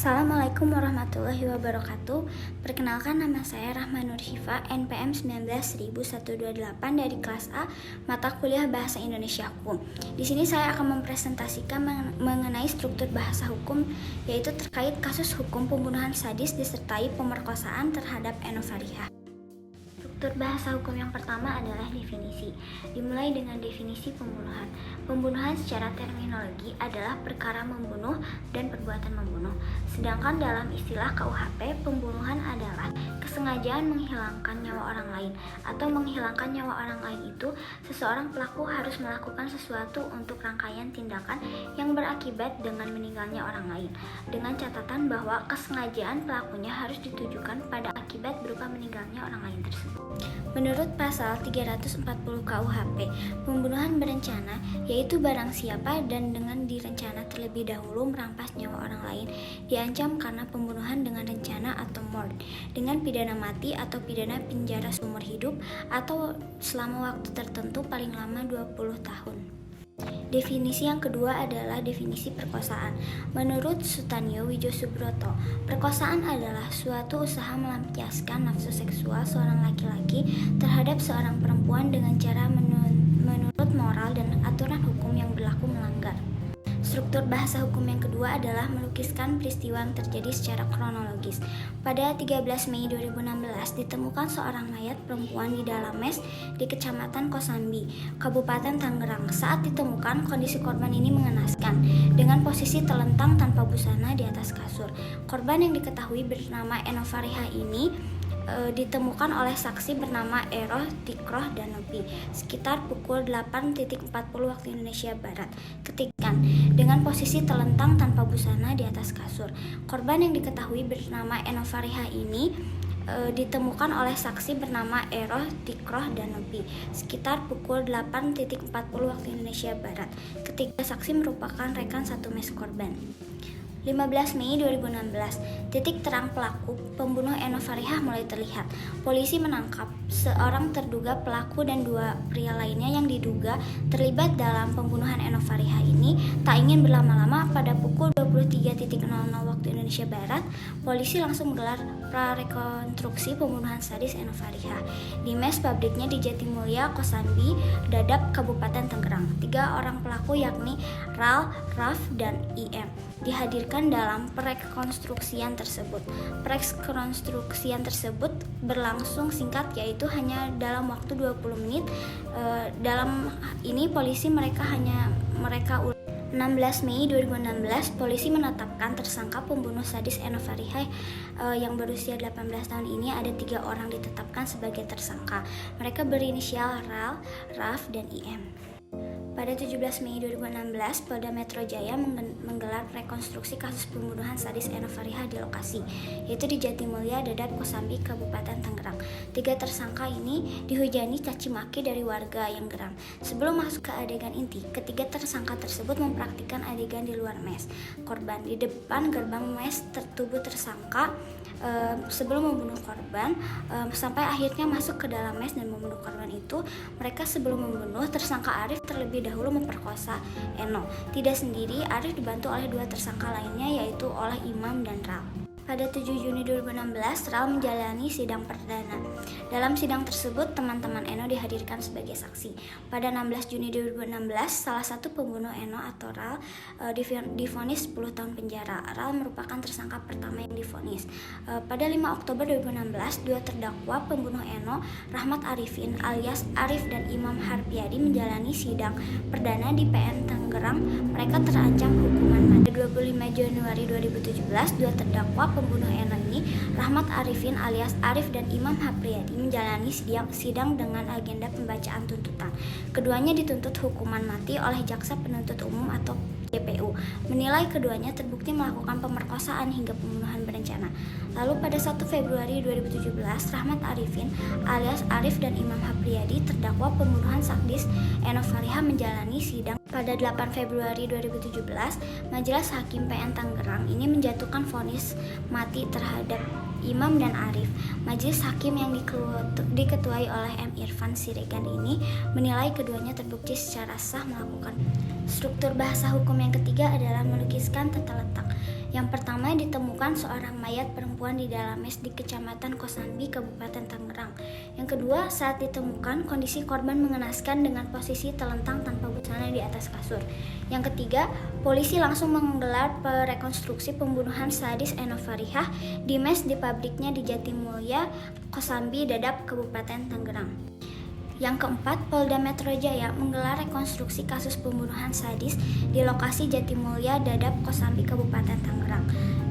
Assalamualaikum warahmatullahi wabarakatuh. Perkenalkan, nama saya Rahma Nur Syifa, NPM 19.128 dari kelas A, mata kuliah Bahasa Indonesia Hukum. Di sini saya akan mempresentasikan mengenai struktur bahasa hukum, yaitu terkait kasus hukum pembunuhan sadis disertai pemerkosaan terhadap Eno Farihah. Struktur bahasa hukum yang pertama adalah definisi. Dimulai dengan definisi pembunuhan. Pembunuhan secara terminologi adalah perkara membunuh dan perbuatan membunuh. Sedangkan dalam istilah KUHP, pembunuhan adalah kesengajaan menghilangkan nyawa orang lain. Atau menghilangkan nyawa orang lain itu, seseorang pelaku harus melakukan sesuatu untuk rangkaian tindakan yang berakibat dengan meninggalnya orang lain. Dengan catatan bahwa kesengajaan pelakunya harus ditujukan pada akibat berupa meninggalnya orang lain tersebut. Menurut pasal 340 KUHP, pembunuhan berencana yaitu barang siapa dan dengan direncana terlebih dahulu merampas nyawa orang lain diancam karena pembunuhan dengan rencana atau mord dengan pidana mati atau pidana penjara seumur hidup atau selama waktu tertentu paling lama 20 tahun. Definisi yang kedua adalah definisi perkosaan. Menurut Sutanyo Wijosubroto, perkosaan adalah suatu usaha melampiaskan nafsu seksual seorang laki-laki terhadap seorang perempuan dengan cara menurut moral dan aturan hukum yang berlaku melanggar. Struktur bahasa hukum yang kedua adalah melukiskan peristiwa yang terjadi secara kronologis. Pada 13 Mei 2016 ditemukan seorang mayat perempuan di dalam mes di Kecamatan Kosambi, Kabupaten Tangerang. Saat ditemukan, kondisi korban ini mengenaskan dengan posisi telentang tanpa busana di atas kasur. Korban yang diketahui bernama Eno Farihah ini ditemukan oleh saksi bernama Eroh Tikroh Danopi sekitar pukul 8.40 waktu Indonesia Barat. Ketikan dengan posisi telentang tanpa busana di atas kasur. Korban yang diketahui bernama Eno Farihah ini ditemukan oleh saksi bernama Eroh Tikroh Danopi sekitar pukul 8.40 waktu Indonesia Barat. Ketiga saksi merupakan rekan satu mes korban. 15 Mei 2016, titik terang pelaku pembunuh Eno Farihah mulai terlihat. Polisi menangkap seorang terduga pelaku dan dua pria lainnya yang diduga terlibat dalam pembunuhan Eno Farihah ini. Tak ingin berlama-lama, pada pukul 23.00 waktu Indonesia Barat, polisi langsung menggelar prarekonstruksi pembunuhan sadis Eno Farihah di mes pabriknya di Jatimulya, Kosambi, Dadap, Kabupaten Tangerang. 3 orang pelaku yakni Ral, Raf, dan IM dihadirkan dalam prekonstruksian tersebut. Prekonstruksian tersebut berlangsung singkat, yaitu hanya dalam waktu 20 menit. Dalam ini polisi 16 Mei 2016, polisi menetapkan tersangka pembunuh sadis Eno Farihah yang berusia 18 tahun ini. Ada 3 orang ditetapkan sebagai tersangka. Mereka berinisial Ral, Raf, dan IM. Pada 17 Mei 2016, Polda Metro Jaya menggelar rekonstruksi kasus pembunuhan sadis Eno Farihah di lokasi, yaitu di Jatimulya, Dadap, Kosambi, Kabupaten Tangerang. 3 tersangka ini dihujani caci maki dari warga yang geram. Sebelum masuk ke adegan inti, ketiga tersangka tersebut mempraktikkan adegan di luar mes korban. Di depan gerbang mes tubuh tersangka sebelum membunuh korban sampai akhirnya masuk ke dalam mes dan membunuh korban itu. Mereka sebelum membunuh, tersangka Arif terlebih dahulu memperkosa Eno. Tidak sendiri, Arif dibantu oleh 2 tersangka lainnya, yaitu oleh Imam dan Ral. Pada 7 Juni 2016, Ral menjalani sidang perdana. Dalam sidang tersebut, teman-teman Eno dihadirkan sebagai saksi. Pada 16 Juni 2016, salah satu pembunuh Eno atau Ral divonis 10 tahun penjara. Ral merupakan tersangka pertama yang divonis. Pada 5 Oktober 2016, 2 terdakwa pembunuh Eno, Rahmat Arifin alias Arif dan Imam Harpiadi menjalani sidang perdana di PN Tangerang. Mereka terancam hukuman mati. 25 Januari 2017, 2 terdakwa pembunuh Eno ini, Rahmat Arifin alias Arif dan Imam Hapriyadi, menjalani sidang dengan agenda pembacaan tuntutan. Keduanya dituntut hukuman mati oleh Jaksa Penuntut Umum atau JPU, menilai keduanya terbukti melakukan pemerkosaan hingga pembunuhan berencana. Lalu pada 1 Februari 2017, Rahmat Arifin alias Arif dan Imam Hapriyadi, terdakwa pembunuhan sadis Eno Farihah, menjalani sidang. Pada 8 Februari 2017, Majelis Hakim PN Tangerang ini menjatuhkan vonis mati terhadap Imam dan Arif. Majelis Hakim yang diketuai oleh M. Irfan Siregar ini menilai keduanya terbukti secara sah melakukan. Struktur bahasa hukum yang ketiga adalah melukiskan tata letak. Yang pertama, ditemukan seorang mayat perempuan di dalam mes di Kecamatan Kosambi, Kabupaten Tangerang. Yang kedua, saat ditemukan, kondisi korban mengenaskan dengan posisi telentang tanpa busana di atas kasur. Yang ketiga, polisi langsung menggelar rekonstruksi pembunuhan sadis Eno Farihah di mes di pabriknya di Jatimulya, Kosambi, Dadap, Kabupaten Tangerang. Yang keempat, Polda Metro Jaya menggelar rekonstruksi kasus pembunuhan sadis di lokasi Jatimulya, Dadap, Kosambi, Kabupaten Tangerang.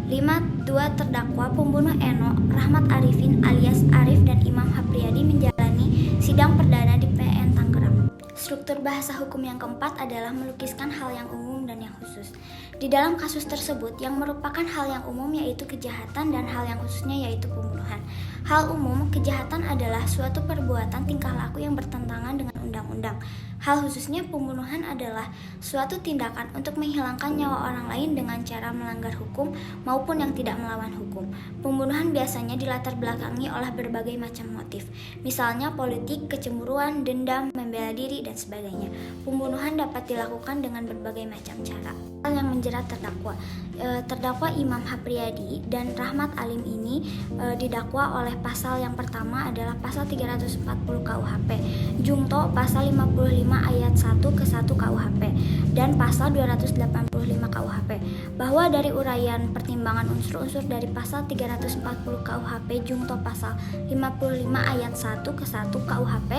5. Dua terdakwa pembunuh Eno, Rahmat Arifin alias Arif dan Imam Hapriyadi menjalani sidang perdana di PN Tangerang. Struktur bahasa hukum yang keempat adalah melukiskan hal yang umum dan yang khusus. Di dalam kasus tersebut, yang merupakan hal yang umum yaitu kejahatan dan hal yang khususnya yaitu pembunuhan. Hal umum, kejahatan adalah suatu perbuatan tingkah laku yang bertentangan dengan undang-undang. Hal khususnya, pembunuhan adalah suatu tindakan untuk menghilangkan nyawa orang lain dengan cara melanggar hukum maupun yang tidak melawan hukum. Pembunuhan biasanya dilatar belakangi oleh berbagai macam motif, misalnya politik, kecemburuan, dendam, membela diri, dan sebagainya. Pembunuhan dapat dilakukan dengan berbagai macam cara. Hal yang menjerat terdakwa, terdakwa Imam Hapriyadi dan Rahmat Alim ini didakwa oleh pasal yang pertama adalah pasal 340 KUHP, Jungto pasal 55 ayat 1 ke 1 KUHP, dan pasal 285 KUHP. Bahwa dari uraian pertimbangan unsur-unsur dari pasal 340 KUHP Jungto pasal 55 ayat 1 ke 1 KUHP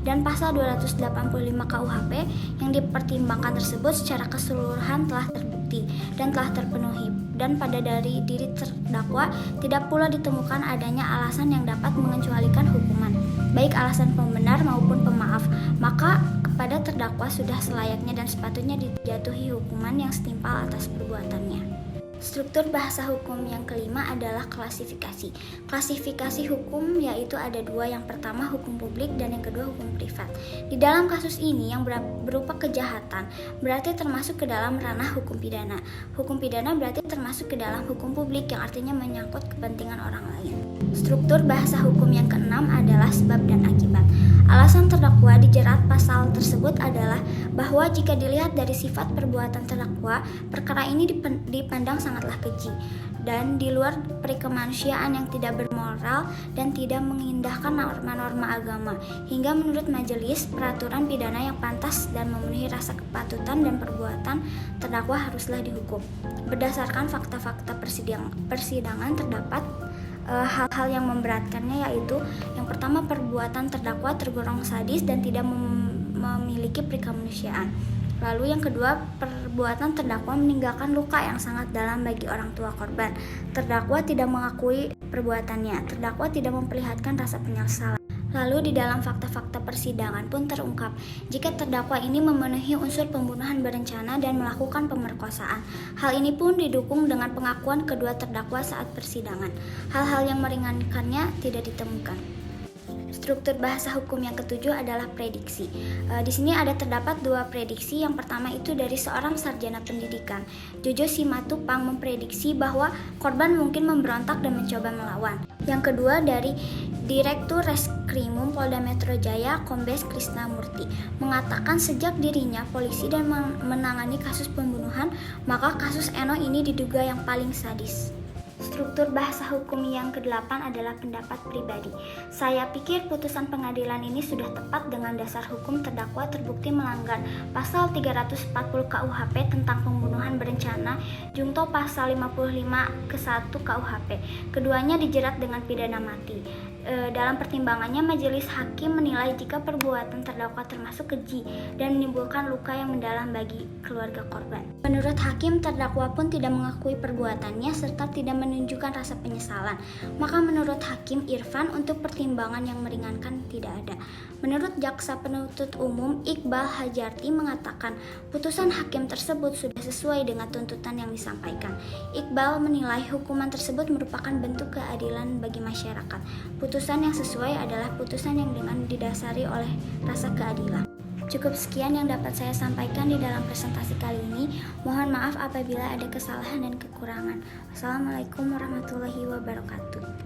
dan pasal 285 KUHP yang dipertimbangkan tersebut secara keseluruhan telah terbukti dan telah terpenuhi, dan pada dari diri terdakwa tidak pula ditemukan adanya alasan yang dapat mengecualikan hukuman, baik alasan pembenar maupun pemaaf, maka kepada terdakwa sudah selayaknya dan sepatutnya dijatuhi hukuman yang setimpal atas perbuatannya. Struktur bahasa hukum yang kelima adalah klasifikasi. Klasifikasi hukum yaitu ada dua, yang pertama hukum publik dan yang kedua hukum privat. Di dalam kasus ini yang berupa kejahatan berarti termasuk ke dalam ranah hukum pidana. Hukum pidana berarti termasuk ke dalam hukum publik yang artinya menyangkut kepentingan orang lain. Struktur bahasa hukum yang keenam adalah sebab dan akibat. Alasan terdakwa dijerat pasal tersebut adalah bahwa jika dilihat dari sifat perbuatan terdakwa, perkara ini dipandang sangatlah keji dan di luar perikemanusiaan yang tidak bermoral dan tidak mengindahkan norma-norma agama, hingga menurut majelis peraturan pidana yang pantas dan memenuhi rasa kepatutan dan perbuatan terdakwa haruslah dihukum. Berdasarkan fakta-fakta persidangan terdapat hal-hal yang memberatkannya, yaitu yang pertama, perbuatan terdakwa tergolong sadis dan tidak memiliki perikemanusiaan. Lalu yang kedua, perbuatan terdakwa meninggalkan luka yang sangat dalam bagi orang tua korban. Terdakwa tidak mengakui perbuatannya. Terdakwa tidak memperlihatkan rasa penyesalan. Lalu di dalam fakta-fakta persidangan pun terungkap jika terdakwa ini memenuhi unsur pembunuhan berencana dan melakukan pemerkosaan. Hal ini pun didukung dengan pengakuan kedua terdakwa saat persidangan. Hal-hal yang meringankannya tidak ditemukan. Struktur bahasa hukum yang ketujuh adalah prediksi. Di sini ada terdapat dua prediksi. Yang pertama itu dari seorang sarjana pendidikan, Jojo Simatupang, memprediksi bahwa korban mungkin memberontak dan mencoba melawan. Yang kedua dari Direktur Reskrimum Polda Metro Jaya, Kombes Krisna Murti, mengatakan sejak dirinya polisi dan menangani kasus pembunuhan, maka kasus Eno ini diduga yang paling sadis. Struktur bahasa hukum yang kedelapan adalah pendapat pribadi. Saya pikir putusan pengadilan ini sudah tepat dengan dasar hukum terdakwa terbukti melanggar pasal 340 KUHP tentang pembunuhan berencana, Jungto pasal 55 ke 1 KUHP. Keduanya dijerat dengan pidana mati. Dalam pertimbangannya, majelis hakim menilai jika perbuatan terdakwa termasuk keji dan menimbulkan luka yang mendalam bagi keluarga korban. Menurut hakim, terdakwa pun tidak mengakui perbuatannya serta tidak menunjukkan rasa penyesalan. Maka menurut hakim Irfan, untuk pertimbangan yang meringankan tidak ada. Menurut jaksa penuntut umum Iqbal Hajarti mengatakan putusan hakim tersebut sudah sesuai dengan tuntutan yang disampaikan. Iqbal menilai hukuman tersebut merupakan bentuk keadilan bagi masyarakat. Putusan yang sesuai adalah putusan yang dengan didasari oleh rasa keadilan. Cukup sekian yang dapat saya sampaikan di dalam presentasi kali ini. Mohon maaf apabila ada kesalahan dan kekurangan. Wassalamualaikum warahmatullahi wabarakatuh.